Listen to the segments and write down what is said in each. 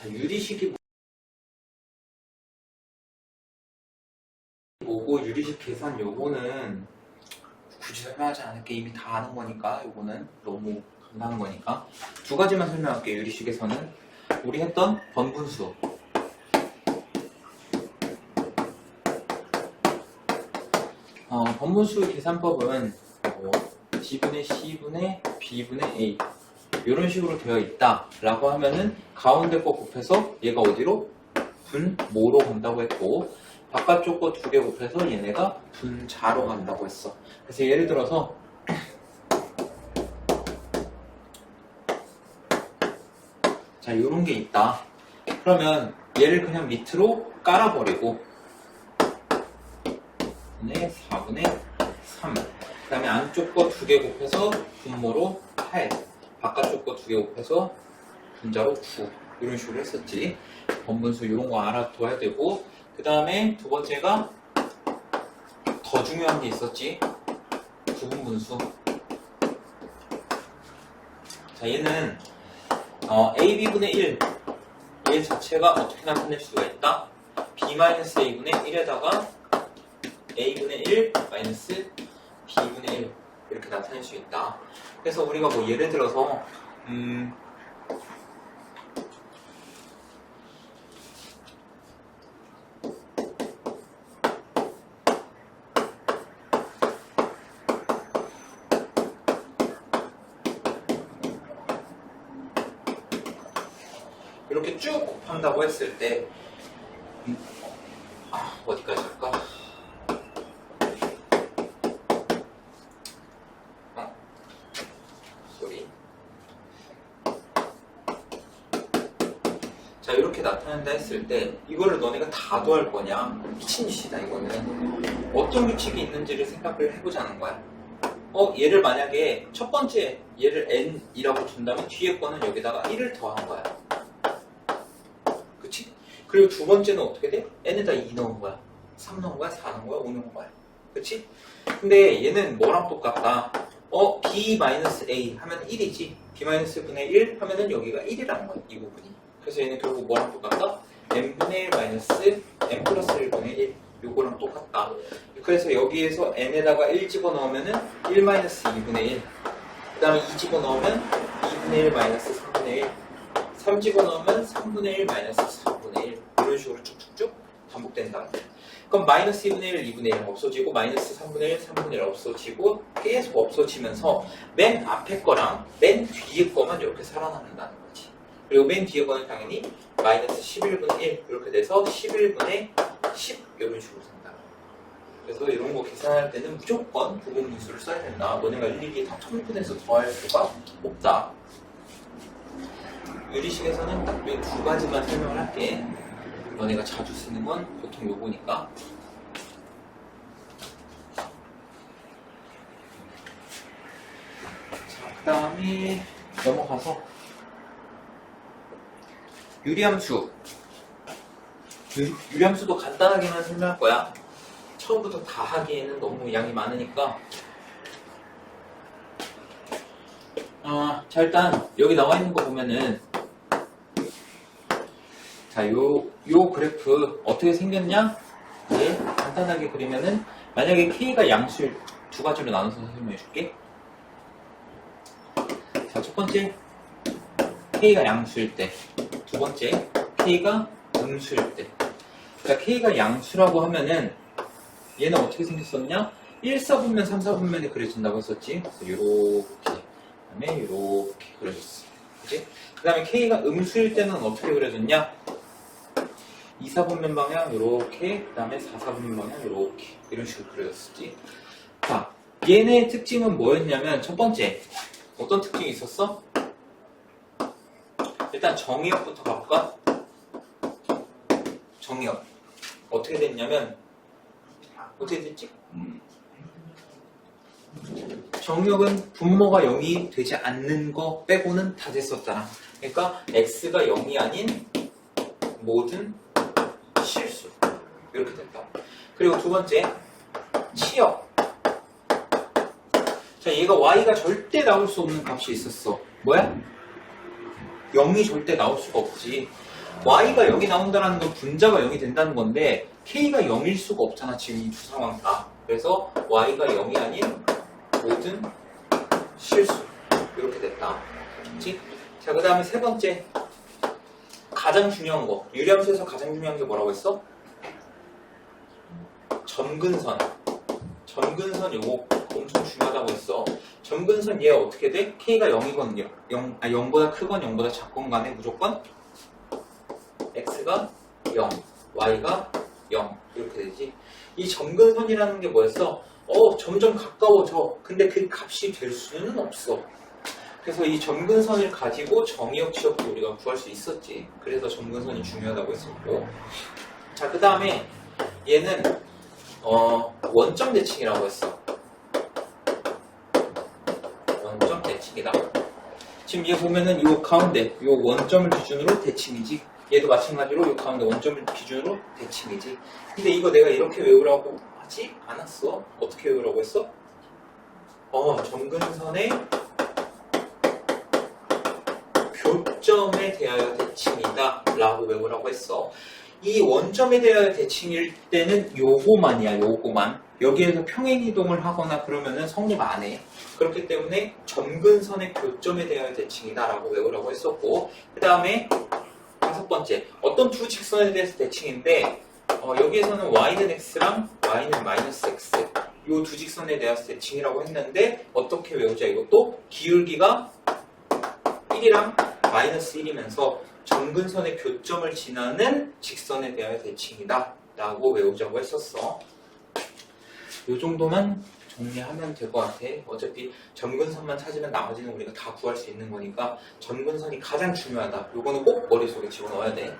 자, 유리식이 뭐고 유리식 계산 요거는 굳이 설명하지 않을게. 이미 다 아는 거니까. 요거는 너무 간단한 거니까. 두 가지만 설명할게. 유리식에서는 우리 했던 번분수, 번분수 계산법은 G분의 C분의 B분의 A 이런 식으로 되어 있다 라고 하면은 가운데 거 곱해서 얘가 어디로? 분모로 간다고 했고, 바깥쪽 거 두 개 곱해서 얘네가 분자로 간다고 했어. 그래서 예를 들어서 자, 요런 게 있다. 그러면 얘를 그냥 밑으로 깔아버리고 4분의 3, 그 다음에 안쪽 거 두 개 곱해서 분모로 8, 바깥쪽 거 두 개 곱해서 분자로 9 이런 식으로 했었지. 번분수 이런 거 알아둬야 되고, 그 다음에 두 번째가 더 중요한 게 있었지. 부분분수. 자, 얘는 AB분의 1 얘 자체가 어떻게 나타낼 수가 있다? B-A분의 1에다가 A분의 1 마이너스 B분의 1 이렇게 나타낼 수 있다. 그래서 우리가 뭐 예를 들어서 이렇게 쭉 곱한다고 했을 때 어디까지 할까? 소리. 자, 이렇게 나타낸다 했을 때 이거를 너네가 다 더할 거냐? 미친 짓이다. 이거는 어떤 규칙이 있는지를 생각을 해보자는 거야. 얘를 만약에 첫 번째 얘를 n이라고 준다면 뒤에 거는 여기다가 1을 더한 거야. 그치? 그리고 두 번째는 어떻게 돼? n에다 2 넣은 거야. 3 넣은 거야? 4 넣은 거야? 5 넣은 거야. 그치? 근데 얘는 뭐랑 똑같다? B-A 하면 1이지. B-분의 1 하면은 여기가 1이라는 거야. 이 부분이. 그래서 얘는 결국 뭐랑 똑같다? n분의 1 마이너스 n 플러스 1분의 1 요거랑 똑같다. 그래서 여기에서 n에다가 1 집어넣으면은 1 마이너스 2분의 1, 그 다음에 2 집어넣으면 2분의 1 마이너스 3분의 1, 3 집어넣으면 3분의 1 마이너스 4분의 1 이런 식으로 쭉쭉쭉 반복된다. 그럼 마이너스 2분의 1, 2분의 1 없어지고 마이너스 3분의 1, 3분의 1 없어지고 계속 없어지면서 맨 앞에 거랑 맨 뒤에 거만 이렇게 살아남는다는 거지. 그리고 맨 뒤에 거는 당연히 마이너스 11분의 1 이렇게 돼서 11분의 10 이런 식으로 된다. 그래서 이런 거 계산할 때는 무조건 부분분수를 써야 된다. 너네가 일일이 다 통분해서 더할 수가 없다. 유리식에서는 딱 이 두 가지만 설명을 할게. 너네가 자주 쓰는 건 보통 요거니까. 자, 그 다음에 넘어가서 유리함수. 유리함수도 간단하게만 설명할 거야. 처음부터 다 하기에는 너무 양이 많으니까. 자, 일단 여기 나와 있는 거 보면은 자, 요 그래프 어떻게 생겼냐? 이제 간단하게 그리면은 만약에 K가 양수일 두 가지로 나눠서 설명해 줄게. 자, 첫 번째 K가 양수일 때, 두 번째 K가 음수일 때. 자, K가 양수라고 하면은 얘는 어떻게 생겼었냐? 1, 4분면, 3, 4분면에 그려진다고 했었지. 그래서 요렇게, 그 다음에 요렇게 그려졌어. 그치? 그 다음에 K가 음수일 때는 어떻게 그려졌냐? 2, 4분면 방향 요렇게, 그 다음에 4, 4분면 방향 요렇게 이런 식으로 그려졌었지. 자, 얘네의 특징은 뭐였냐면 첫 번째 어떤 특징이 있었어? 일단 정의역부터 가볼까? 정의역 어떻게 됐냐면 어떻게 됐지? 정의역은 분모가 0이 되지 않는 거 빼고는 다 됐었잖아. 그러니까 x가 0이 아닌 모든 실수 이렇게 됐다. 그리고 두 번째 치역. 자, 얘가 y가 절대 나올 수 없는 값이 있었어. 뭐야? 0이 절대 나올 수가 없지. y가 0이 나온다는 건 분자가 0이 된다는 건데 k가 0일 수가 없잖아. 지금 이 두 상황 다. 그래서 y가 0이 아닌 모든 실수 이렇게 됐다. 그치? 자, 그 다음에 세 번째 가장 중요한 거, 유리함수에서 가장 중요한 게 뭐라고 했어? 점근선. 점근선 요거 엄청 중요하다고 했어. 점근선 얘 어떻게 돼? k가 0이거든요. 0보다 크건 0보다 작건 간에 무조건 x가 0, y가 0 이렇게 되지. 이 점근선이라는 게 뭐였어? 점점 가까워져. 근데 그 값이 될 수는 없어. 그래서 이 점근선을 가지고 정의역, 치역도 우리가 구할 수 있었지. 그래서 점근선이 중요하다고 했었고. 자, 그 다음에 얘는 원점 대칭이라고 했어. 원점 대칭이다. 지금 얘 보면은 이 가운데 이 원점을 기준으로 대칭이지. 얘도 마찬가지로 이 가운데 원점을 기준으로 대칭이지. 근데 이거 내가 이렇게 외우라고 하지 않았어. 어떻게 외우라고 했어? 점근선의 교점에 대하여 대칭이다 라고 외우라고 했어. 이 원점에 대하여 대칭일 때는 요거만이야. 요거만. 여기에서 평행이동을 하거나 그러면은 성립 안 해. 그렇기 때문에 점근선의 교점에 대하여 대칭이다 라고 외우라고 했었고, 그 다음에 다섯 번째, 어떤 두 직선에 대해서 대칭인데 여기에서는 y는 x랑 y는 마이너스 x 요 두 직선에 대해서 대칭이라고 했는데 어떻게 외우자. 이것도 기울기가 1이랑 마이너스 1이면서 점근선의 교점을 지나는 직선에 대하여 대칭이다 라고 외우자고 했었어. 요 정도만 정리하면 될 것 같아. 어차피 점근선만 찾으면 나머지는 우리가 다 구할 수 있는 거니까 점근선이 가장 중요하다. 요거는 꼭 머릿속에 집어넣어야 돼.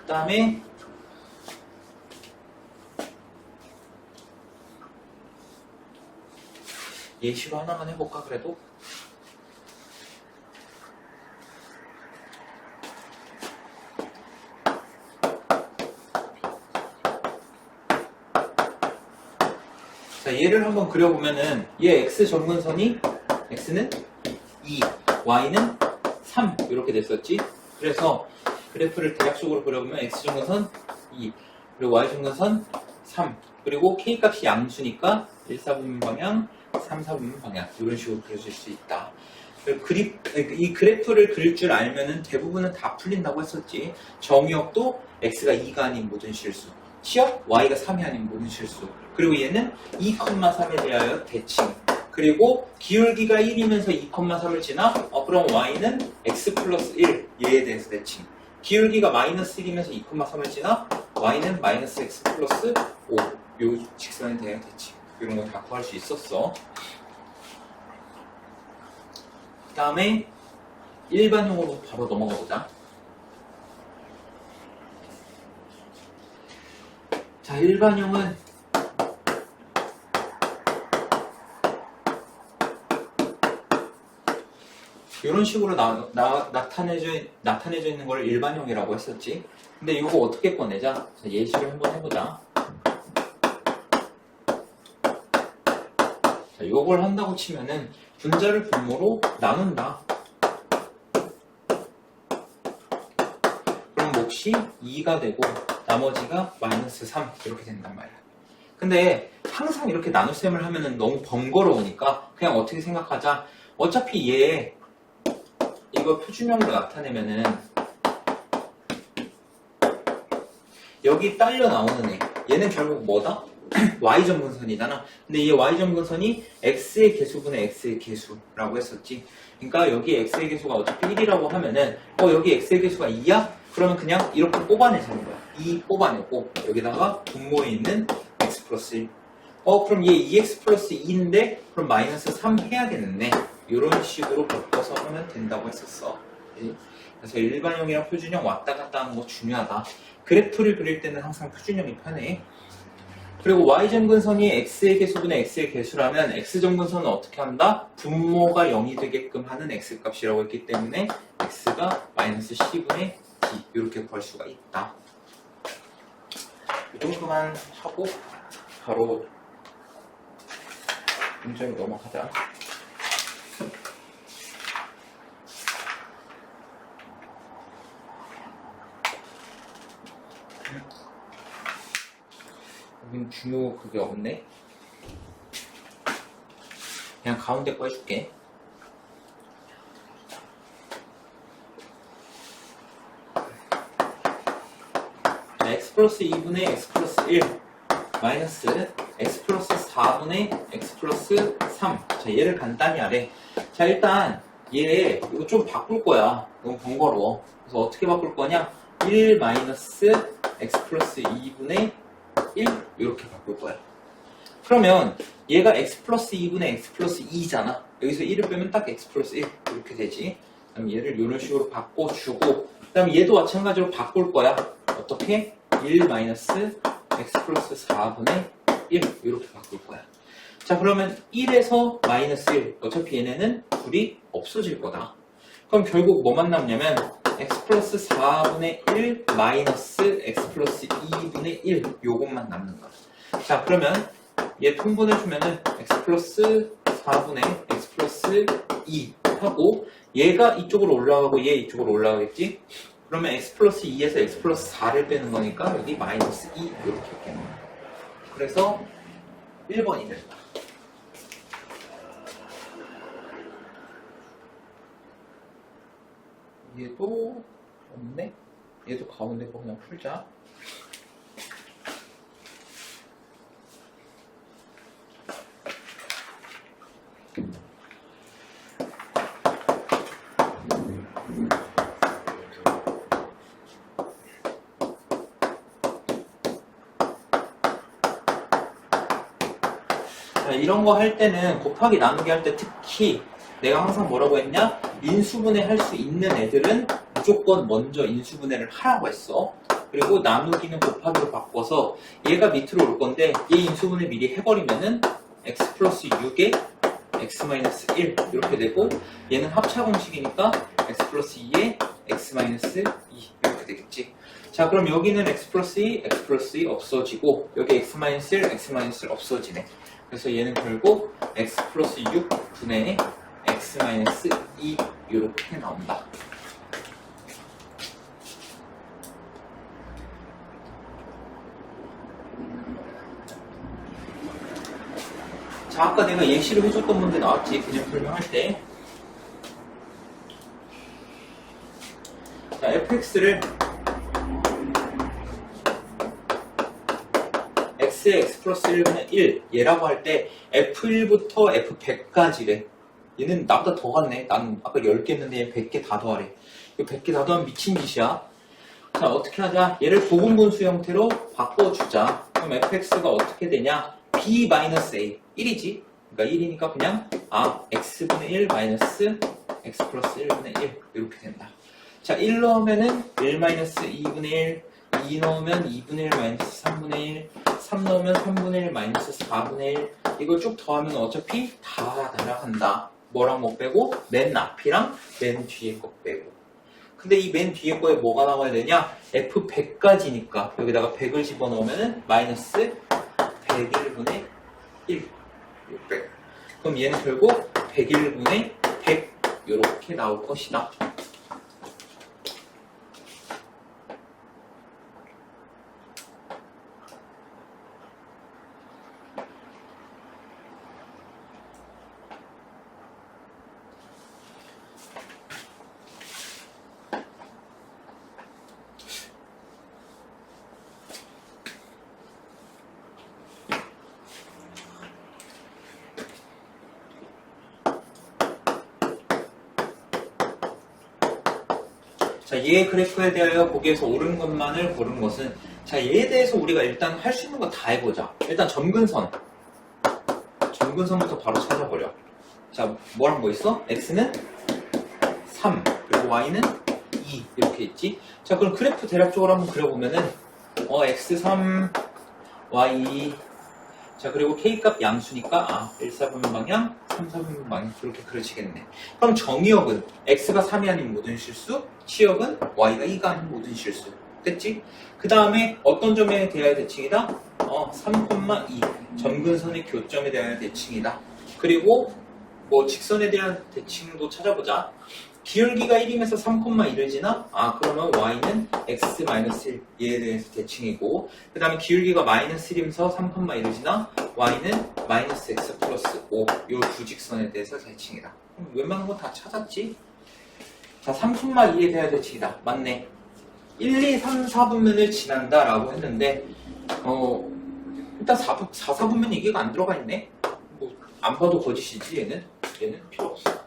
그 다음에 예시로 하나만 해볼까 그래도? 자, 얘를 한번 그려보면은 얘 x 점근선이 x는 2, y는 3 이렇게 됐었지. 그래서 그래프를 대략적으로 그려보면 x 점근선 2 그리고 y 점근선 3 그리고 k 값이 양수니까 1, 4분면 방향, 3, 4분면 방향 이런 식으로 그려질 수 있다. 이 그래프를 그릴 줄 알면은 대부분은 다 풀린다고 했었지. 정의역도 x가 2가 아닌 모든 실수, 치역 y가 3이 아닌 모든 실수, 그리고 얘는 2,3에 대하여 대칭, 그리고 기울기가 1이면서 2,3을 지나 그럼 y는 x 플러스 1 얘에 대해서 대칭, 기울기가 마이너스 1이면서 2,3을 지나 y는 마이너스 x 플러스 5 요 직선에 대한 대칭 이런 거 다 구할 수 있었어. 그 다음에 일반형으로 바로 넘어가 보자. 자, 일반형은 이런 식으로 나타내져 있는 걸 일반형이라고 했었지. 근데 이거 어떻게 꺼내자? 자, 예시를 한번 해보자. 자, 이걸 한다고 치면은 분자를 분모로 나눈다. 그럼 몫이 2가 되고 나머지가 마이너스 3 이렇게 된단 말이야. 근데 항상 이렇게 나눗셈을 하면은 너무 번거로우니까 그냥 어떻게 생각하자. 어차피 얘 이거 표준형으로 나타내면은 여기 딸려 나오는 애 얘는 결국 뭐다? y점근선이잖아. 근데 이 y점근선이 x의 개수분의 x의 개수라고 했었지. 그러니까 여기 x의 개수가 어차피 1이라고 하면은 여기 x의 개수가 2야? 그러면 그냥 이렇게 뽑아내자는 거야. 2 뽑아내고 여기다가 분모에 있는 x 플러스 1. 그럼 얘 2x 플러스 2인데 그럼 마이너스 3 해야겠네. 이런 식으로 바꿔서 하면 된다고 했었어. 그래서 일반형이랑 표준형 왔다 갔다 하는 거 중요하다. 그래프를 그릴 때는 항상 표준형이 편해. 그리고 y점근선이 x의 개수분의 x의 개수라면 x점근선은 어떻게 한다? 분모가 0이 되게끔 하는 x값이라고 했기 때문에 x가 마이너스 c분의 d 이렇게 구할 수가 있다. 이 정도만 하고 바로 문제로 넘어가자. 여긴 중요 그게 없네. 그냥 가운데 거 해줄게. x 플러스 2분의 x 플러스 1 마이너스 x 플러스 4분의 x 플러스 3. 자, 얘를 간단히 하래. 자, 일단 얘 이거 좀 바꿀 거야. 너무 번거로워. 그래서 어떻게 바꿀 거냐? 1 마이너스 x 플러스 2분의 1 이렇게 바꿀 거야. 그러면 얘가 x 플러스 2분의 x 플러스 2잖아. 여기서 1을 빼면 딱 x 플러스 1 이렇게 되지. 그럼 얘를 이런 식으로 바꿔주고, 그 다음에 얘도 마찬가지로 바꿀 거야. 어떻게? 1 마이너스 x 플러스 4분의 1 이렇게 바꿀 거야. 자, 그러면 1에서 마이너스 1. 어차피 얘네는 둘이 없어질 거다. 그럼 결국 뭐만 남냐면 x 플러스 4분의 1 마이너스 x 플러스 2분의 1 요것만 남는 거야. 자, 그러면 얘 통분해주면은 x 플러스 4분의 x 플러스 2 하고 얘가 이쪽으로 올라가고 얘 이쪽으로 올라가겠지? 그러면 x 플러스 2에서 x 플러스 4를 빼는 거니까 여기 마이너스 2 이렇게 있겠네. 그래서 1번이 된다. 얘도 없네? 얘도 가운데 거 그냥 풀자. 자, 이런 거 할 때는 곱하기 나누기 할 때 특히 내가 항상 뭐라고 했냐? 인수분해 할 수 있는 애들은 무조건 먼저 인수분해를 하라고 했어. 그리고 나누기는 곱하기로 바꿔서 얘가 밑으로 올 건데 얘 인수분해 미리 해버리면은 x 플러스 6에 x 마이너스 1 이렇게 되고 얘는 합차 공식이니까 x 플러스 2에 x 마이너스 2 이렇게 되겠지. 자, 그럼 여기는 x 플러스 2, x 플러스 2 없어지고 여기 x 마이너스 1, x 마이너스 1 없어지네. 그래서 얘는 결국 x 플러스 6분의 x 마이너스 2 이렇게 나온다. 자, 아까 내가 예시로 해줬던 문제 나왔지? 그냥 설명할 때. 자, fx를 x의 x 플러스 1분의 1 얘라고 할 때 f1부터 f100까지래. 얘는 나보다 더 같네. 나는 아까 10개 했는데 얘 100개 다 더하래. 이거 100개 다 더하면 미친 짓이야. 자, 어떻게 하자? 얘를 고분분수 형태로 바꿔주자. 그럼 fx가 어떻게 되냐? b-a 1이지. 그러니까 1이니까 그냥 x분의 1 마이너스 x 플러스 1분의 1 이렇게 된다. 자, 1 넣으면은 1 마이너스 2분의 1, 2 넣으면 2분의 1 마이너스 3분의 1, 3 넣으면 3분의 1 마이너스 4분의 1. 이걸 쭉 더하면 어차피 다 날아간다. 뭐랑 뭐 빼고? 맨 앞이랑 맨 뒤에 거 빼고. 근데 이 맨 뒤에 거에 뭐가 나와야 되냐? f100까지니까 여기다가 100을 집어넣으면 마이너스 101분의 1 600. 그럼 얘는 결국 101분의 100 이렇게 나올 것이다. 자, 얘의 그래프에 대하여 보기에서 옳은 것만을 고른 것은, 자, 얘에 대해서 우리가 일단 할 수 있는 거 다 해보자. 일단 점근선부터 바로 찾아버려. 자, 뭐랑 뭐 있어? x는 3, 그리고 y는 2 이렇게 있지. 자, 그럼 그래프 대략적으로 한번 그려보면은 x3, y, 자, 그리고 k값 양수니까 1, 4분면 방향, 3, 4분면 방향 그렇게 그려지겠네. 그럼 정의역은 x가 3이 아닌 모든 실수, 치역은 y가 2가 아닌 모든 실수. 됐지? 그 다음에 어떤 점에 대하여 대칭이다? 3,2 점근선의 교점에 대하여 대칭이다. 그리고 뭐 직선에 대한 대칭도 찾아보자. 기울기가 1이면서 3,1을 지나? 아, 그러면 y는 x-1 얘에 대해서 대칭이고, 그 다음에 기울기가 마이너스 1이면서 3,1을 지나? y는 마이너스 x 플러스 5 요 두 직선에 대해서 대칭이다. 그럼 웬만한 거 다 찾았지? 자, 3,2에 대한 대칭이다. 맞네. 1, 2, 3, 4분면을 지난다 라고 했는데 일단 4, 4분면 얘기가 안 들어가 있네. 뭐, 안 봐도 거짓이지 얘는 필요 없어.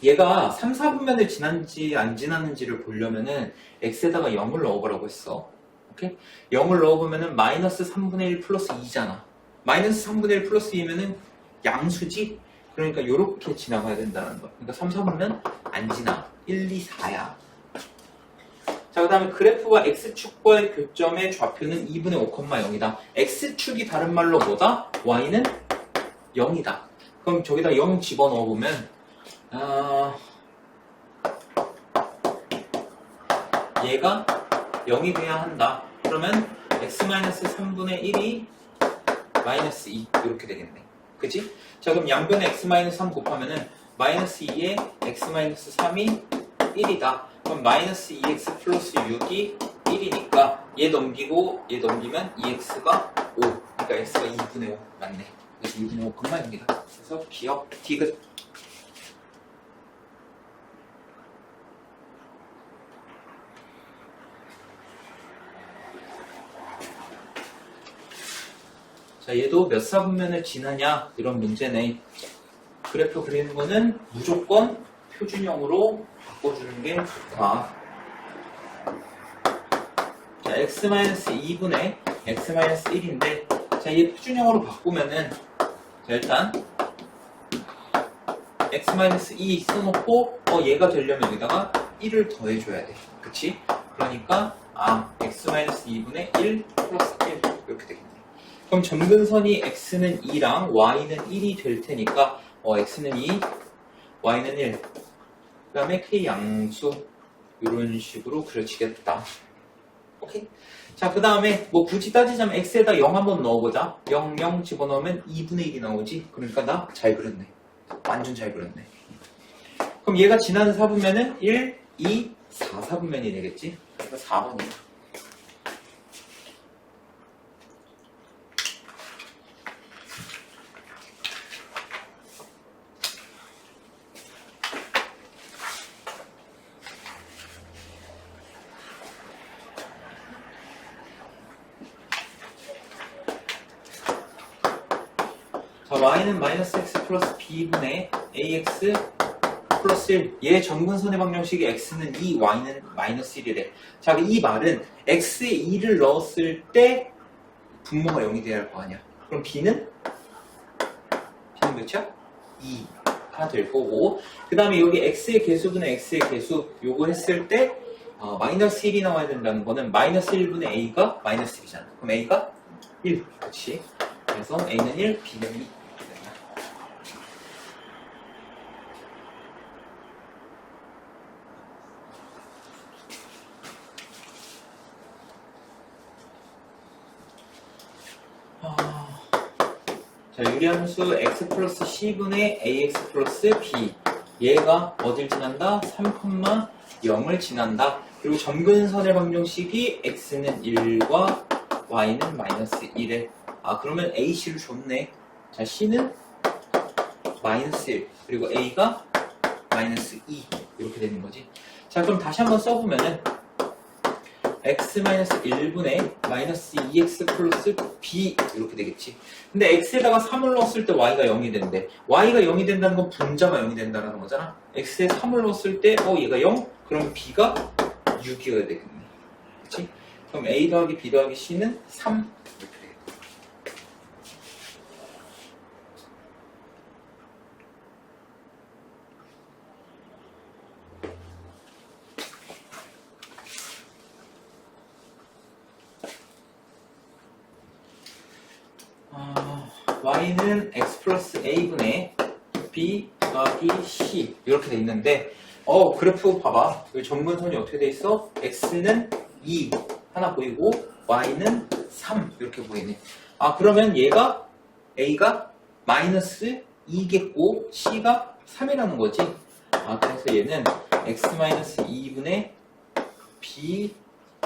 얘가 3, 4분면을 지난지 안 지났는지를 보려면은 x에다가 0을 넣어보라고 했어. 오케이? 0을 넣어보면은 마이너스 3분의 1 플러스 2잖아. 마이너스 3분의 1 플러스 2면은 양수지? 그러니까 요렇게 지나가야 된다는 거. 그러니까 3, 4분면 안 지나. 1, 2, 4야. 자, 그 다음에 그래프와 x축과의 교점의 좌표는 2분의 5,0이다. x축이 다른 말로 뭐다? y는 0이다. 그럼 저기다 0 집어넣어보면 얘가 0이 돼야 한다. 그러면 x-3분의 1이 마이너스 2 이렇게 되겠네. 그치? 자, 그럼 양변에 x-3 곱하면은 마이너스 2에 x-3이 1이다. 그럼 마이너스 2x 플러스 6이 1이니까 얘 넘기고 얘 넘기면 2x가 5. 그러니까 x가 2분의 5 맞네. 그래서 2분의 5,0입니다. 그래서 기억 디귿. 자, 얘도 몇 사분면을 지나냐 이런 문제네. 그래프 그리는 거는 무조건 표준형으로 바꿔주는 게 좋다. 자, x-2분의 x-1인데 자, 얘 표준형으로 바꾸면은 자, 일단 x-2 써놓고 얘가 되려면 여기다가 1을 더해줘야 돼. 그치? 그러니까 x-2분의 1 플러스 1 이렇게 되겠네. 그럼 점근선이 x는 2랑 y는 1이 될 테니까 x는 2, y는 1. 그 다음에 k 양수 이런 식으로 그려지겠다. 오케이? 자, 그 다음에 뭐 굳이 따지자면 x에다 0 한번 넣어보자. 0, 0 집어넣으면 2분의 1이 나오지. 그러니까 나 잘 그렸네. 완전 잘 그렸네. 그럼 얘가 지나는 4분면은 1, 2, 4, 4분면이 되겠지. 그러니까 4번이야. 자, y는 마이너스 x 플러스 b분의 ax 플러스 1. 얘 점근선의 방정식이 x는 2, y는 마이너스 1이래. 자, 이 말은 x에 2를 넣었을 때 분모가 0이 돼야 할 거 아니야. 그럼 b는 몇이야? 2가 될 거고, 그 다음에 여기 x의 개수분의 x의 개수 요거 했을 때 마이너스 1이 나와야 된다는 거는 마이너스 1분의 a가 마이너스 1이잖아. 그럼 a가 1. 그렇지. 그래서 a는 1, b는 2. 자, 유리함수 x 플러스 c분의 ax 플러스 b. 얘가 어딜 지난다? 3,0을 지난다. 그리고 점근선의 방정식이 x는 1과 y는 마이너스 1에. 그러면 ac를 줬네. 자, c는 마이너스 1. 그리고 a가 마이너스 2. 이렇게 되는 거지. 자, 그럼 다시 한번 써보면은 x-1분의 마이너스 2x 플러스 b 이렇게 되겠지. 근데 x에다가 3을 넣었을 때 y가 0이 된대. y가 0이 된다는 건 분자가 0이 된다는 거잖아. x에 3을 넣었을 때 얘가 0? 그럼 b가 6이어야 되겠네. 그치? 그럼 a 더하기 b 더하기 c는 3 이렇게 되겠다. y는 x 플러스 a분의 b 더하기 c 이렇게 돼 있는데 그래프 봐봐. 여기 점근선이 어떻게 돼 있어? x는 2 하나 보이고 y는 3 이렇게 보이네. 그러면 얘가 a가 마이너스 2겠고 c가 3이라는 거지. 그래서 얘는 x-2분의 b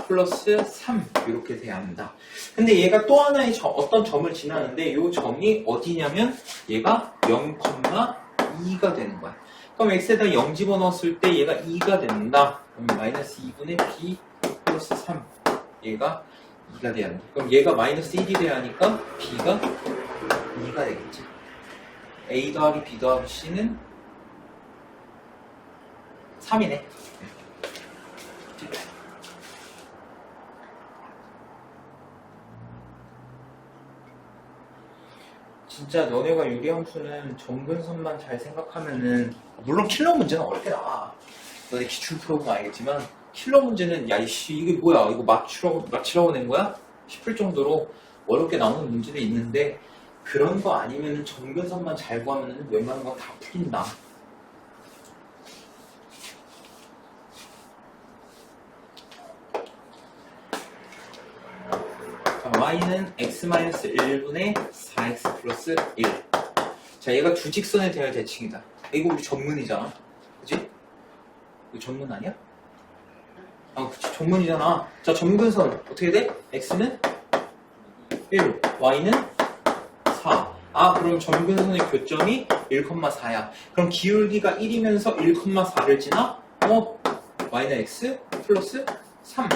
플러스 3 이렇게 돼야 합니다. 근데 얘가 또 하나의 어떤 점을 지나는데 이 점이 어디냐면 얘가 0,2가 되는 거야. 그럼 x에다 0 집어넣었을 때 얘가 2가 된다. 그럼 마이너스 2분의 b 플러스 3 얘가 2가 돼야 한다. 그럼 얘가 마이너스 1이 돼야 하니까 b가 2가 되겠지. a 더하기 b 더하기 c는 3이네. 진짜 너네가 유리함수는 점근선만 잘 생각하면은, 물론 킬러 문제는 어렵게 나와. 너네 기출 풀어보면 알겠지만 킬러 문제는 야 이씨 이게 뭐야 이거 맞추라고 낸 거야? 싶을 정도로 어렵게 나오는 문제도 있는데, 그런 거 아니면 점근선만 잘 구하면 웬만한 건 다 풀린다. y는 x-1분의 4x 플러스 1. 자, 얘가 두 직선의 대열 대칭이다. 이거 우리 전문이잖아. 그치? 이거 전문 아니야? 그치. 전문이잖아. 자, 점근선 어떻게 돼? x는 1, y는 4. 그럼 점근선의 교점이 1,4야. 그럼 기울기가 1이면서 1,4를 지나? y는 x 플러스 3.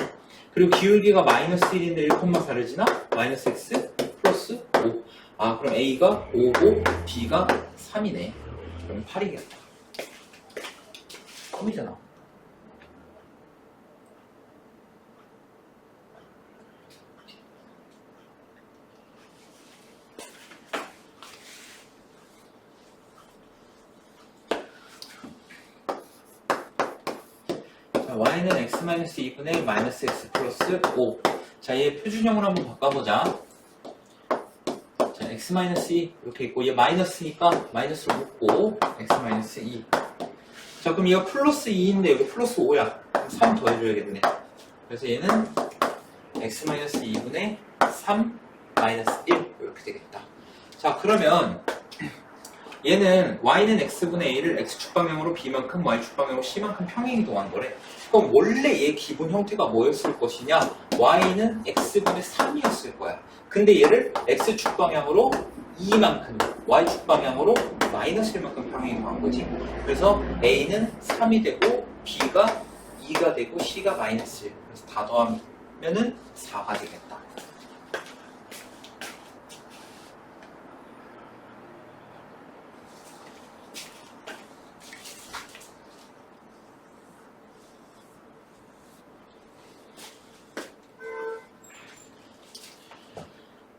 그리고 기울기가 마이너스 1인데 1,4를 지나? 마이너스 x 플러스 5. 그럼 a가 5고 b가 3이네. 그럼 8이겠다. 3이잖아. y는 x-2분의 마이너스 x 플러스 5. 자, 얘 표준형으로 한번 바꿔보자. 자, x-2 이렇게 있고, 얘 마이너스니까 마이너스로 묶고 x-2. 자, 그럼 얘가 플러스 2인데 여기 플러스 5야. 그럼 3 더해줘야겠네. 그래서 얘는 x-2분의 3 마이너스 1 이렇게 되겠다. 자, 그러면 얘는 y는 x분의 a를 x축 방향으로 b만큼 y축 방향으로 c만큼 평행이동한 거래. 그럼 원래 얘 기본 형태가 뭐였을 것이냐? y는 x분의 3이었을 거야. 근데 얘를 x축 방향으로 2만큼, y축 방향으로 마이너스 1만큼 평행이동한 거지. 그래서 a는 3이 되고 b가 2가 되고 c가 마이너스 1. 그래서 다 더하면은 4가 되겠다.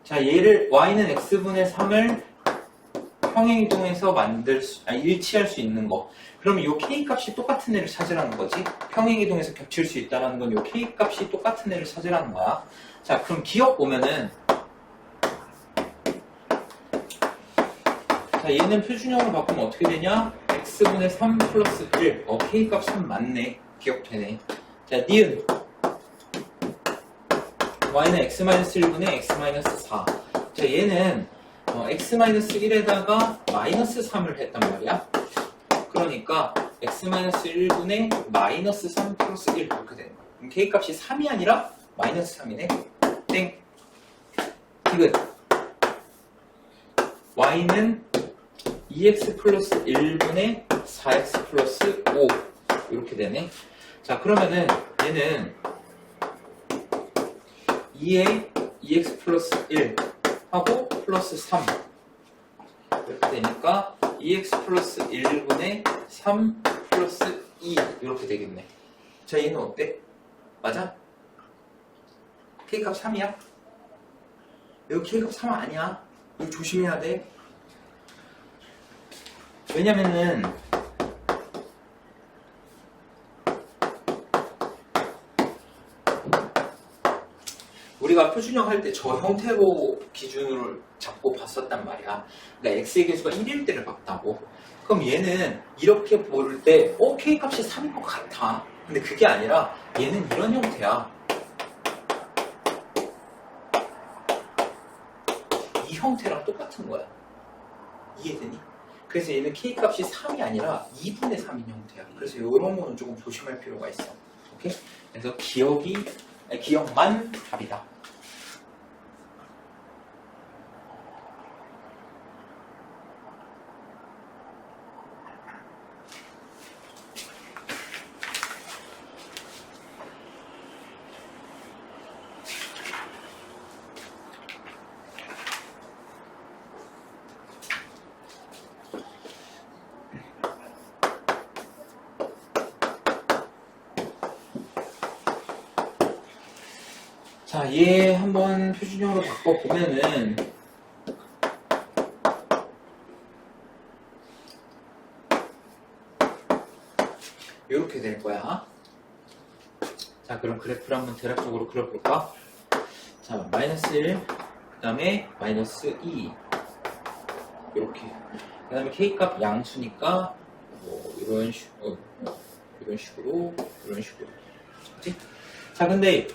자, 얘를 y는 x분의 3을 평행이동해서 일치할 수 있는 거. 그럼 이 k값이 똑같은 애를 찾으라는 거지. 평행이동해서 겹칠 수 있다는 건 이 k값이 똑같은 애를 찾으라는 거야. 자, 그럼 기억 보면은, 자, 얘는 표준형으로 바꾸면 어떻게 되냐? x분의 3 플러스 1. k값 3 맞네. 기억되네. 자, 니은 y는 x-1분의 x-4. 자, 얘는 x-1에다가 마이너스 3을 했단 말이야. 그러니까 x-1분의 마이너스 3 플러스 1 이렇게 되는 거야. 그럼 k값이 3이 아니라 마이너스 3이네. 땡. 디귿. y는 2x 플러스 1분의 4x 플러스 5 이렇게 되네. 자, 그러면은 얘는 2에 2x 플러스 1 하고 플러스 3 이렇게 되니까 2x 플러스 1분의 3 플러스 2 이렇게 되겠네. 자, 얘는 어때? 맞아? k값 3이야? 여기 k값 3 아니야. 이거 조심해야 돼. 왜냐면은 우리가 표준형 할 때 저 형태로 기준을 잡고 봤었단 말이야. 그러니까 x의 개수가 1일 때를 봤다고. 그럼 얘는 이렇게 볼 때 k값이 3일 것 같아. 근데 그게 아니라 얘는 이런 형태야. 이 형태랑 똑같은 거야. 이해되니? 그래서 얘는 K값이 3이 아니라 2분의 3인 형태야. 그래서 이런 거는 조금 조심할 필요가 있어. 오케이? 그래서 기억만 답이다. 자, 얘 한번 표준형으로 바꿔보면은, 이렇게 될 거야. 자, 그럼 그래프를 한번 대략적으로 그려볼까? 자, 마이너스 1, 그 다음에 마이너스 2. 이렇게. 그 다음에 K값 양수니까, 뭐, 이런 식으로. 그치? 자, 근데,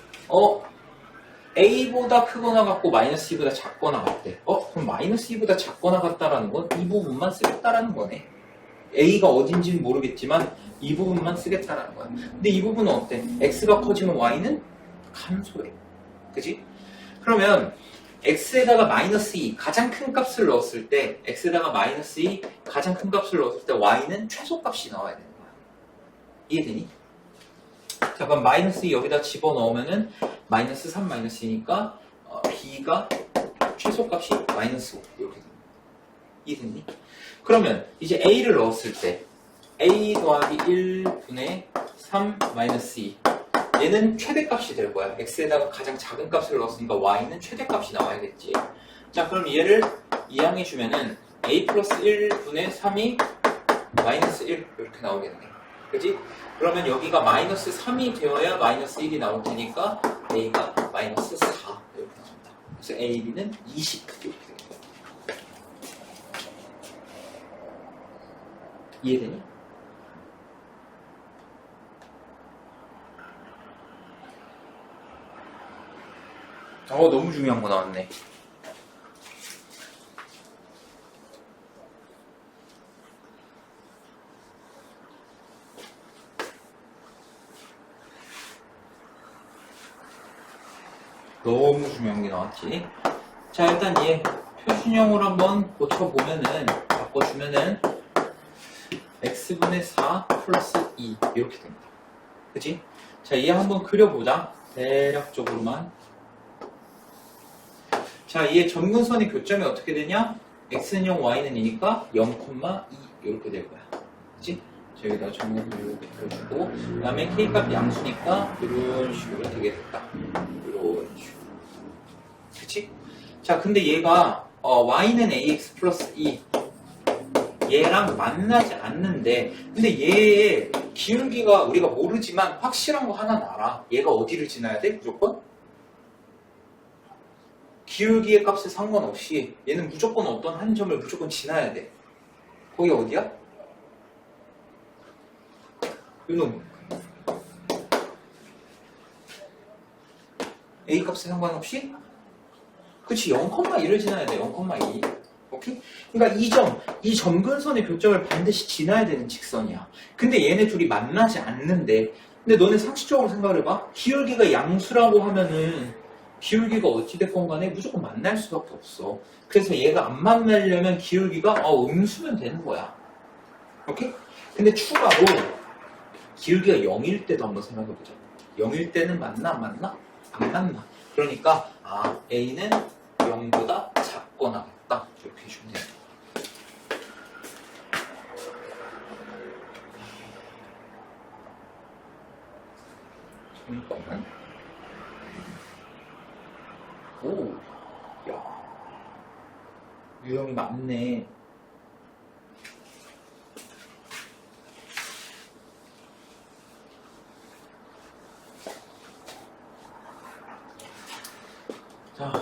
A보다 크거나 같고 마이너스 2보다 작거나 같대. 그럼 마이너스 2보다 작거나 같다라는 건 이 부분만 쓰겠다라는 거네. A가 어딘지는 모르겠지만 이 부분만 쓰겠다라는 거야. 근데 이 부분은 어때? X가 커지면 Y는 감소해. 그지? 그러면 X에다가 마이너스 2 가장 큰 값을 넣었을 때 X에다가 마이너스 2 가장 큰 값을 넣었을 때 Y는 최소값이 나와야 되는 거야. 이해되니? 자, 그럼 마이너스 2 여기다 집어넣으면은 마이너스 3 마이너스 2니까 B가 최소값이 마이너스 5 이렇게 됩니다. 이해됐니? 그러면 이제 A를 넣었을 때 A 더하기 1분의 3 마이너스 2 얘는 최대값이 될 거야. X에다가 가장 작은 값을 넣었으니까 Y는 최대값이 나와야겠지. 자, 그럼 얘를 이항해주면은 A 플러스 1분의 3이 마이너스 1 이렇게 나오겠네. 그지? 그러면 여기가 마이너스 3이 되어야 마이너스 1이 나올 테니까 A가 마이너스 4 이렇게 나온다. 그래서 A, B는 20 이렇게 됩니다. 이해되니? 너무 중요한 거 나왔네. 너무 중요한 게 나왔지. 자, 일단 얘 표준형으로 한번 고쳐보면은, 바꿔주면은, x분의 4 플러스 2 이렇게 됩니다. 그치? 자, 얘 한번 그려보자. 대략적으로만. 자, 얘 점근선의 교점이 어떻게 되냐? x는 0, y는 2니까 0,2 이렇게 될 거야. 그치? 자, 여기다가 점근선 이렇게 그려주고, 그 다음에 k값 양수니까 이런 식으로 되겠다. 이런 식으로. 그치? 자, 근데 얘가 y는 ax 플러스 2 얘랑 만나지 않는데, 근데 얘의 기울기가 우리가 모르지만 확실한 거 하나는 알아. 얘가 어디를 지나야 돼? 무조건? 기울기의 값에 상관없이 얘는 무조건 어떤 한 점을 무조건 지나야 돼. 거기 어디야? 이놈. A 값에 상관없이? 그치, 0,1을 지나야 돼. 0,2. 오케이? 그러니까 이 점근선의 교점을 반드시 지나야 되는 직선이야. 근데 얘네 둘이 만나지 않는데, 근데 너네 상식적으로 생각을 해봐. 기울기가 양수라고 하면은 기울기가 어찌됐건 간에 무조건 만날 수밖에 없어. 그래서 얘가 안 만나려면 기울기가 음수면 되는 거야. 오케이? 근데 추가로 기울기가 0일 때도 한번 생각해보자. 0일 때는 만나 안 만나? 안 만나. 그러니까 A는 0보다 작거나 같다. 이렇게 해주면 돼요. 잠깐만. 오, 야, 유형이 많네. 자,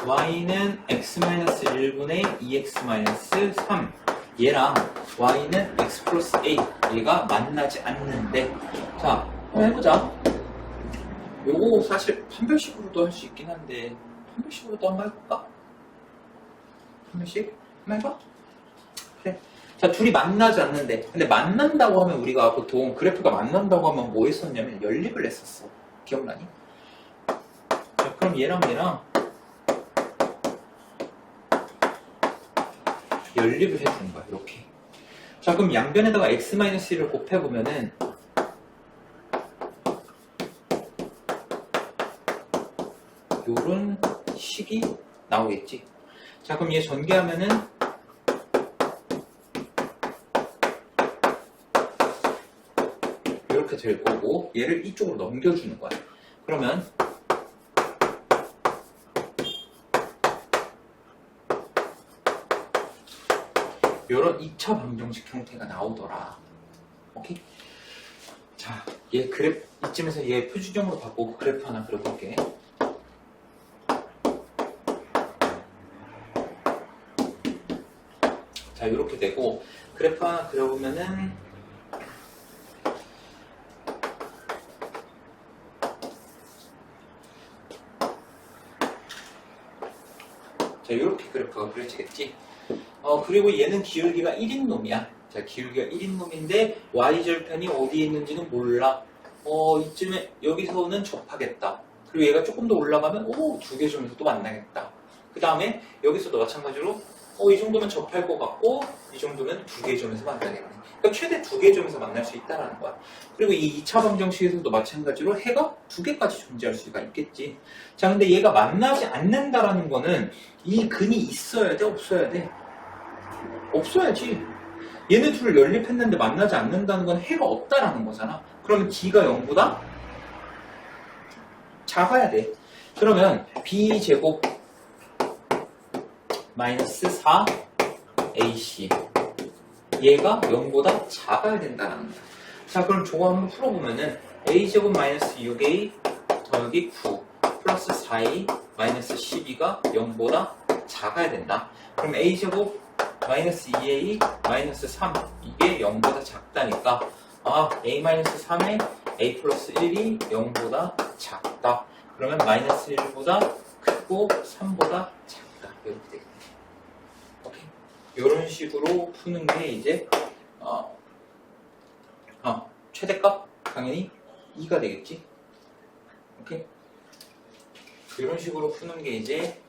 y는 x-1분의 2x-3 얘랑 y는 x 플러스 a 얘가 만나지 않는데, 자, 한번 해보자. 요거 사실 판별식으로도 할 수 있긴 한데 판별식으로도 한번 해볼까? 판별식? 한번 해봐? 그래. 자, 둘이 만나지 않는데. 근데 만난다고 하면 우리가 보통 그래프가 만난다고 하면 뭐 했었냐면 연립을 했었어. 기억나니? 자, 그럼 얘랑 연립을 해주는 거야. 이렇게. 자, 그럼 양변에다가 x-1을 곱해보면은 요런 식이 나오겠지. 자, 그럼 얘 전개하면은 이렇게 될 거고 얘를 이쪽으로 넘겨주는 거야. 그러면 이런 2차 방정식 형태가 나오더라. 오케이? 자, 얘 그래프 이쯤에서 얘 표준형으로 바꾸고 그래프 하나 그려볼게. 자, 이렇게 되고 그래프 하나 그려보면은 자, 이렇게 그래프가 그려지겠지. 그리고 얘는 기울기가 1인 놈이야. 자, 기울기가 1인 놈인데 y절편이 어디에 있는지는 몰라. 이쯤에 여기서는 접하겠다. 그리고 얘가 조금 더 올라가면 두 개 점에서 또 만나겠다. 그 다음에 여기서도 마찬가지로 이 정도면 접할 것 같고 이 정도면 두 개 점에서 만나겠네. 그러니까 최대 두 개 점에서 만날 수 있다는 거야. 그리고 이 2차 방정식에서도 마찬가지로 해가 두 개까지 존재할 수가 있겠지. 자, 근데 얘가 만나지 않는다라는 거는 이 근이 있어야 돼, 없어야 돼? 없어야지. 얘네 둘을 연립했는데 만나지 않는다는 건 해가 없다라는 거잖아. 그러면 D가 0보다 작아야 돼. 그러면 B제곱 마이너스 4AC 얘가 0보다 작아야 된다는 거야. 자, 그럼 저거 한번 풀어보면은 A제곱 마이너스 6A 더하기 9 플러스 4A 마이너스 12가 0보다 작아야 된다. 그럼 A제곱 마이너스 2A 마이너스 3 이게 0보다 작다니까 A 마이너스 3에 A 플러스 1이 0보다 작다. 그러면 마이너스 1보다 크고 3보다 작다. 이렇게 되겠네. 오케이? 이런 식으로 푸는 게 이제 최대값 당연히 2가 되겠지. 오케이? 이런 식으로 푸는 게 이제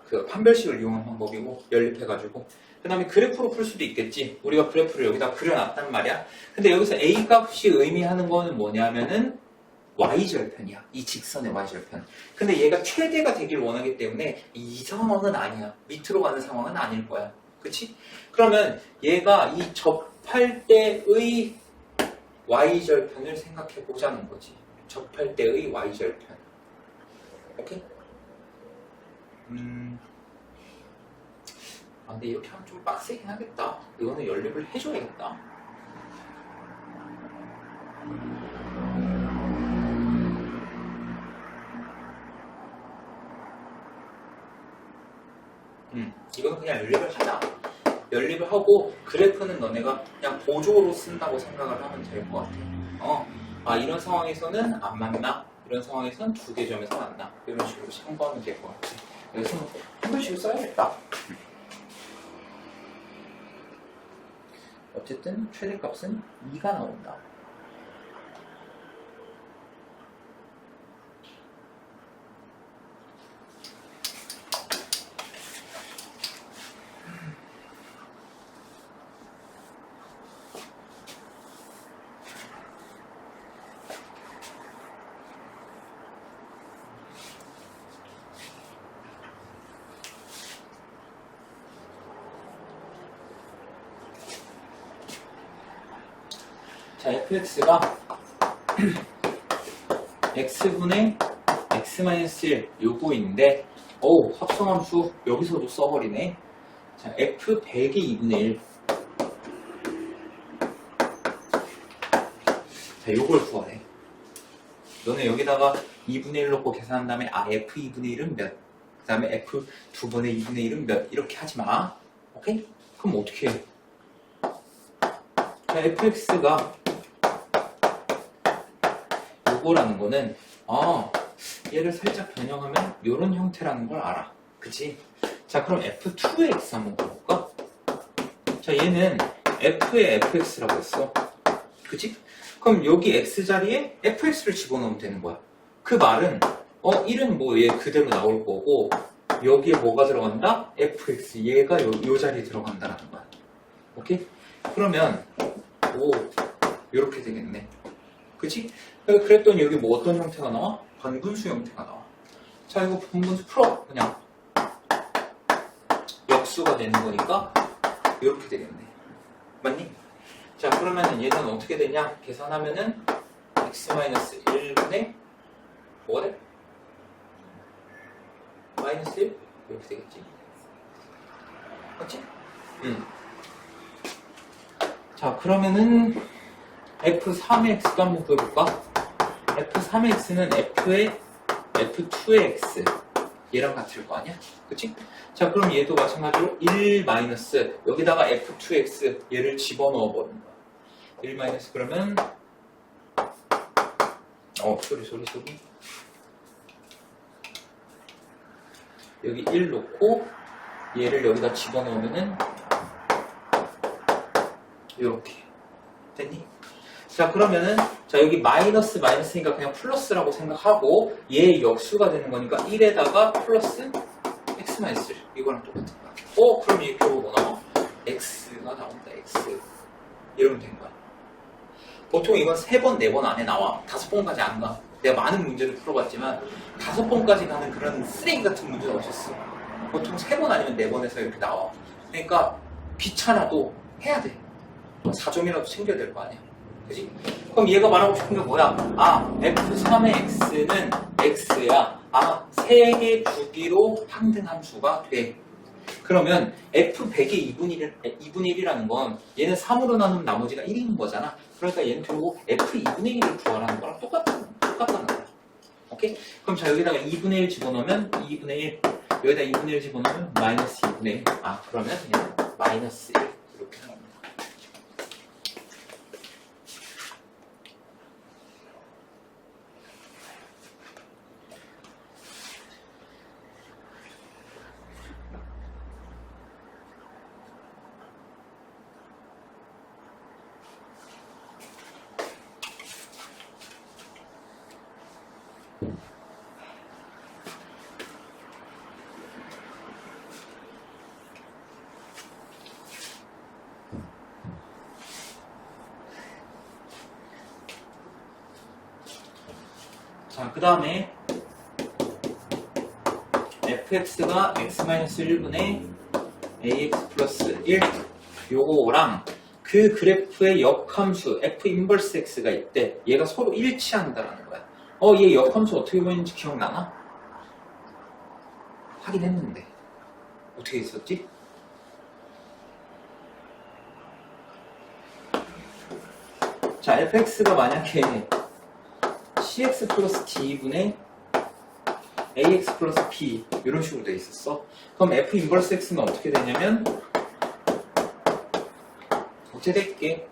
그 판별식을 이용한 방법이고 연립해가지고 그 다음에 그래프로 풀 수도 있겠지. 우리가 그래프를 여기다 그려놨단 말이야. 근데 여기서 A 값이 의미하는 거는 뭐냐면은 Y절편이야. 이 직선의 Y절편. 근데 얘가 최대가 되길 원하기 때문에 이 상황은 아니야. 밑으로 가는 상황은 아닐 거야. 그치? 그러면 얘가 이 접할 때의 Y절편을 생각해 보자는 거지. 접할 때의 Y절편. 오케이? 근데 이렇게 하면 좀 빡세긴 하겠다. 이거는 연립을 해줘야겠다. 이거는 그냥 연립을 하자. 연립을 하고 그래프는 너네가 그냥 보조로 쓴다고 생각을 하면 될 것 같아. 이런 상황에서는 안 만나. 이런 상황에서는 두 개 점에서 만나. 이런 식으로 참고하면 될 것 같아. 여기서 한 번씩 써야겠다. 어쨌든 최대값은 2가 나온다. 자, fx가 x분의 x-1 요거인데 합성함수 여기서도 써버리네. 자, f 100의 2분의 1. 자, 요걸 구하래. 너네 여기다가 2분의 1 넣고 계산한 다음에 f 2분의 1은 몇? 그 다음에 f 2분의 2분의 1은 몇? 이렇게 하지 마. 오케이? 그럼 어떻게 해? 자, fx가 요거라는 거는 얘를 살짝 변형하면 요런 형태라는 걸 알아. 그치? 자, 그럼 f2x 한번 볼까? 자, 얘는 f의 fx라고 했어. 그치? 그럼 여기 x 자리에 fx를 집어넣으면 되는 거야. 그 말은 1은 뭐 얘 그대로 나올 거고 여기에 뭐가 들어간다? fx. 얘가 요 자리에 들어간다라는 거야. 오케이? 그러면 요렇게 되겠네. 그치? 그랬더니 여기 뭐 어떤 형태가 나와? 반분수 형태가 나와. 자, 이거 반분수 풀어. 그냥 역수가 되는 거니까 요렇게 되겠네. 맞니? 자, 그러면은 얘는 어떻게 되냐? 계산하면은 x-1분의 뭐가 돼? 마이너스 1? 이렇게 되겠지. 맞지? 자, 그러면은 f3x도 한번 구해볼까? f3x는 f의 f2의 x 얘랑 같을 거 아니야? 그치? 자, 그럼 얘도 마찬가지로 1 마이너스 여기다가 f2x 얘를 집어넣어 버리는 거야. 1 마이너스 그러면 소리 여기 1 놓고 얘를 여기다 집어넣으면은 요렇게 됐니? 자, 그러면은 자, 여기 마이너스니까 그냥 플러스라고 생각하고 얘 역수가 되는 거니까 1에다가 플러스 x-1 이거랑 똑같은 거야. 그럼 이 결국 뭐 나와? x가 나온다. x 이러면 된 거야. 보통 이건 3번, 4번 안에 나와. 5번까지 안 가. 내가 많은 문제를 풀어봤지만 5번까지 가는 그런 쓰레기 같은 문제는 없었어. 보통 3번 아니면 4번에서 이렇게 나와. 그러니까 귀찮아도 해야 돼. 4점이라도 챙겨야 될 거 아니야. 그치? 그럼 얘가 말하고 싶은 게 뭐야? f3의 x는 x야. 3개 주기로 항등함수가 돼. 그러면 f100의 2분의 1이라는 건 얘는 3으로 나누면 나머지가 1인 거잖아. 그러니까 얘는 결국 f2분의 1을 구하라는 거랑 똑같다는 거야. 오케이? 그럼 자, 여기다가 2분의 1 집어넣으면 2분의 1 여기다 2분의 1 집어넣으면 마이너스 2분의 1 그러면 그냥 마이너스 1 이렇게 나옵니다. 자, 그 다음에 fx가 x-1분의 ax 플러스 1 요거랑 그 그래프의 역함수 f 인버스 x가 있대. 얘가 서로 일치한다라는 거야. 얘 역함수 어떻게 보이는지 기억나나? 하긴 했는데 어떻게 있었지? 자, fx가 만약에 cx 플러스 d분의 ax 플러스 b 이런 식으로 돼 있었어. 그럼 f 인버스 x는 어떻게 되냐면 어떻게 될게?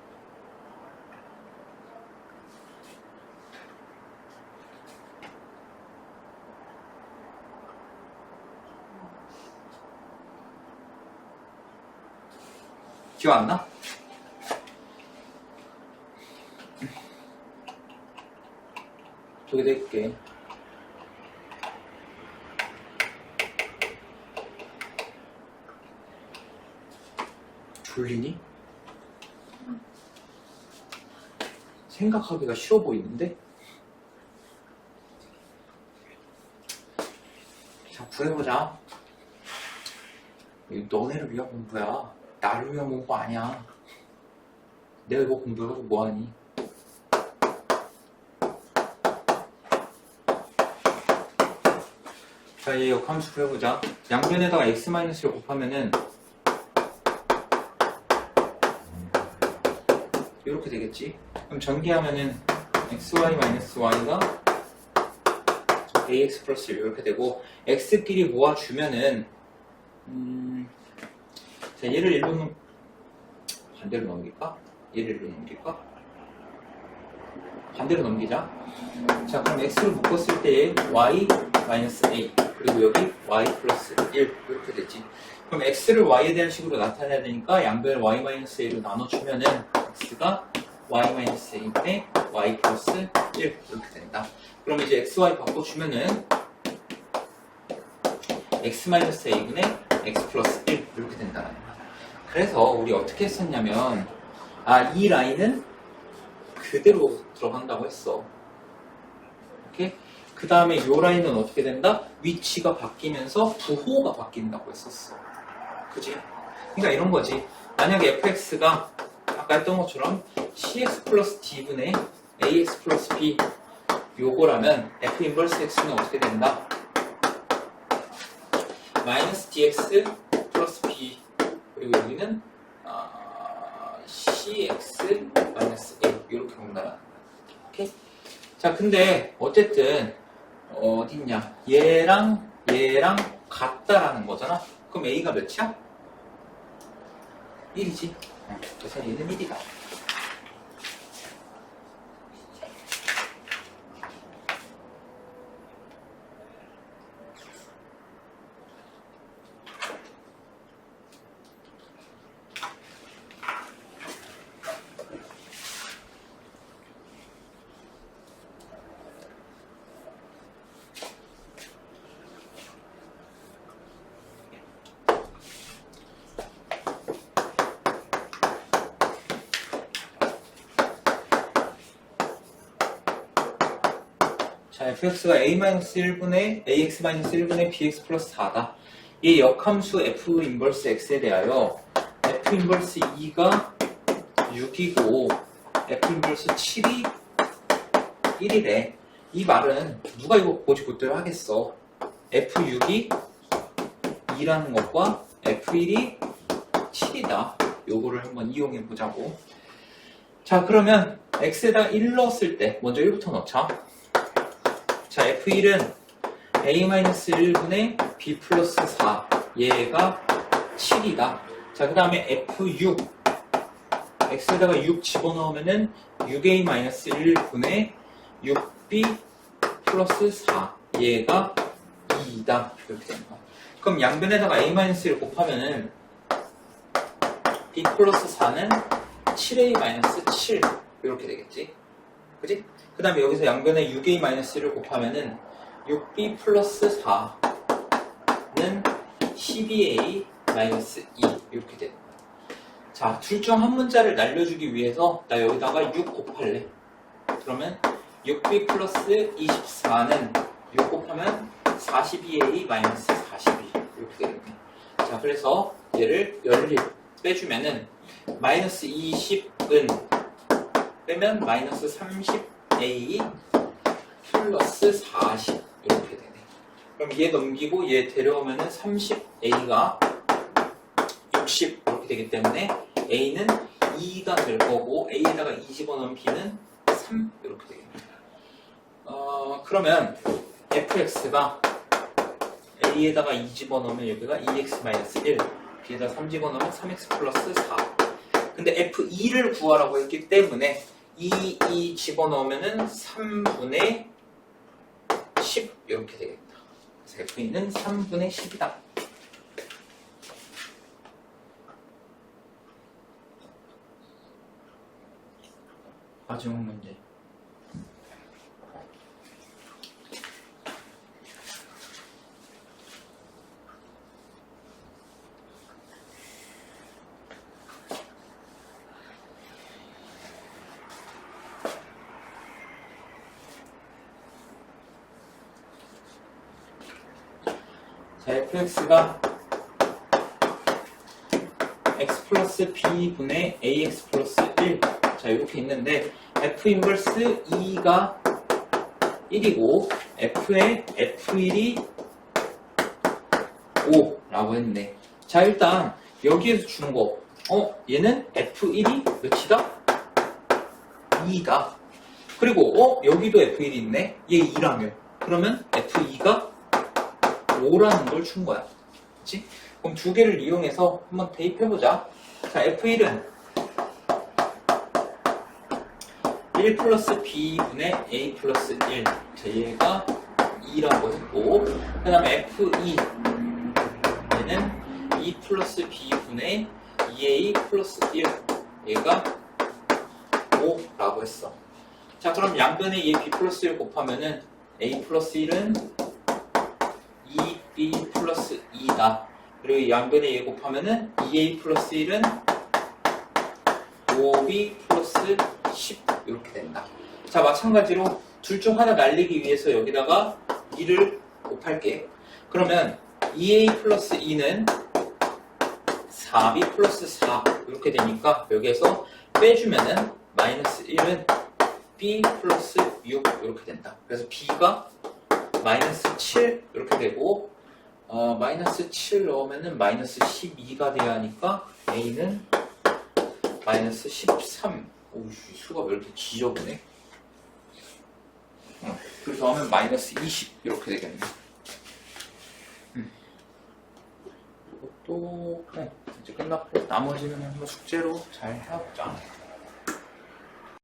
기억 안 나? 저기 될게. 졸리니? 생각하기가 쉬워 보이는데? 자, 구해보자. 이거 너네를 위한 공부야. 나를 위한 공부 아니야. 내가 이거 공부해가지고 뭐하니? 자, 얘 역함수 구해보자. 양변에다가 x-를 곱하면은 이렇게 되겠지. 그럼 전개하면은 xy-y가 ax 플러스 1 이렇게 되고 x끼리 모아주면은 자, 얘를 1로 반대로 넘길까? 얘를 1로 넘길까? 반대로 넘기자. 자, 그럼 x를 묶었을 때 y 마이너스 A 그리고 여기 y 플러스 1 이렇게 되지. 그럼 x를 y에 대한 식으로 나타내야 되니까 양변을 y 마이너스 a로 나눠주면은 x가 y 마이너스 a인데 y 플러스 1 이렇게 된다. 그럼 이제 xy 바꿔주면은 x 마이너스 a분의 x 플러스 1 이렇게 된다는 거야. 그래서 우리 어떻게 했었냐면 이 라인은 그대로 들어간다고 했어. 오케이? 그 다음에 이 라인은 어떻게 된다? 위치가 바뀌면서 부호가 바뀐다고 했었어. 그지? 그러니까 이런 거지. 만약에 fx가 아까 했던 것처럼 cx 플러스 d분의 ax 플러스 b 요거라면 f 인버스 x는 어떻게 된다? 마이너스 dx 플러스 b 그리고 여기는 cx 마이너스 a 이렇게 본다라는 거야. 오케이? 자, 근데 어쨌든 어딨냐? 얘랑 같다라는 거잖아. 그럼 a가 몇이야? 1이지. 그래서 얘는 1이다. 자, fx가 a-1분의 ax-1분의 bx 플러스 4다. 이 역함수 f 인버스 x에 대하여 f 인버스 2가 6이고 f 인버스 7이 1이래. 이 말은 누가 이거 고지고대로 하겠어. f6이 2라는 것과 f1이 7이다. 요거를 한번 이용해 보자고. 자, 그러면 x에다 1 넣었을 때 먼저 1부터 넣자. 자, f1은 a-1분의 b 플러스 4 얘가 7이다. 자, 그 다음에 f6 x에다가 6 집어넣으면은 6a-1분의 6b 플러스 4 얘가 2이다. 이렇게 되는 거야. 그럼 양변에다가 a-1을 곱하면은 b 플러스 4는 7a-7 이렇게 되겠지. 그지? 그 다음에 여기서 양변에 6a-1을 곱하면은 6b 플러스 4는 12a-2 이렇게 되는 거야. 자, 둘 중 한 문자를 날려주기 위해서 나 여기다가 6 곱할래. 그러면 6b 플러스 24는 6 곱하면 42a-42 이렇게 되는 거야. 자, 그래서 얘를 열을 빼주면은 마이너스 20은 빼면 마이너스 30a 플러스 40 이렇게 되네. 그럼 얘 넘기고 얘 데려오면은 30a가 60 이렇게 되기 때문에 a는 2가 될 거고 a에다가 2 집어넣으면 b는 3 이렇게 되겠네. 그러면 fx가 a에다가 2 집어넣으면 여기가 2x-1 b에다 3 집어넣으면 3x 플러스 4. 근데 f2를 구하라고 했기 때문에 2 집어넣으면은 3분의 10 이렇게 되겠다. 그래서 F는 3분의 10이다. 마지막 문제. 자, fx가 x 플러스 b분의 ax 플러스 1. 자, 이렇게 있는데 f 인버스 2가 1이고 f의 f1이 5라고 했네. 자, 일단 여기에서 주는 거 얘는 f1이 몇이다? 2다. 그리고 여기도 f1이 있네. 얘 2라며. 그러면 f2가 5라는 걸 준 거야. 그치? 그럼 두 개를 이용해서 한번 대입해보자. 자, F1은 1 플러스 B분의 A 플러스 1. 자, 얘가 2라고 했고, 그 다음에 F2 얘는 2 플러스 B분의 2A 플러스 1 얘가 5라고 했어. 자, 그럼 양변에 얘 B 플러스 1 곱하면은 A 플러스 1은 2B 플러스 2다. 그리고 양변에 얘 곱하면은 2A 플러스 1은 5B 플러스 10 이렇게 된다. 자, 마찬가지로 둘 중 하나 날리기 위해서 여기다가 2를 곱할게. 그러면 2A 플러스 2는 4B 플러스 4 이렇게 되니까 여기에서 빼주면은 마이너스 1은 B 플러스 6 이렇게 된다. 그래서 B가 마이너스 7 이렇게 되고 마이너스 7 넣으면은 마이너스 12가 돼야 하니까 A는 마이너스 13. 오, 수가 왜 이렇게 지저분해? 그래서 하면 마이너스 20 이렇게 되겠네. 이것도 이제 끝났고 나머지는 한번 숙제로 잘 해보자.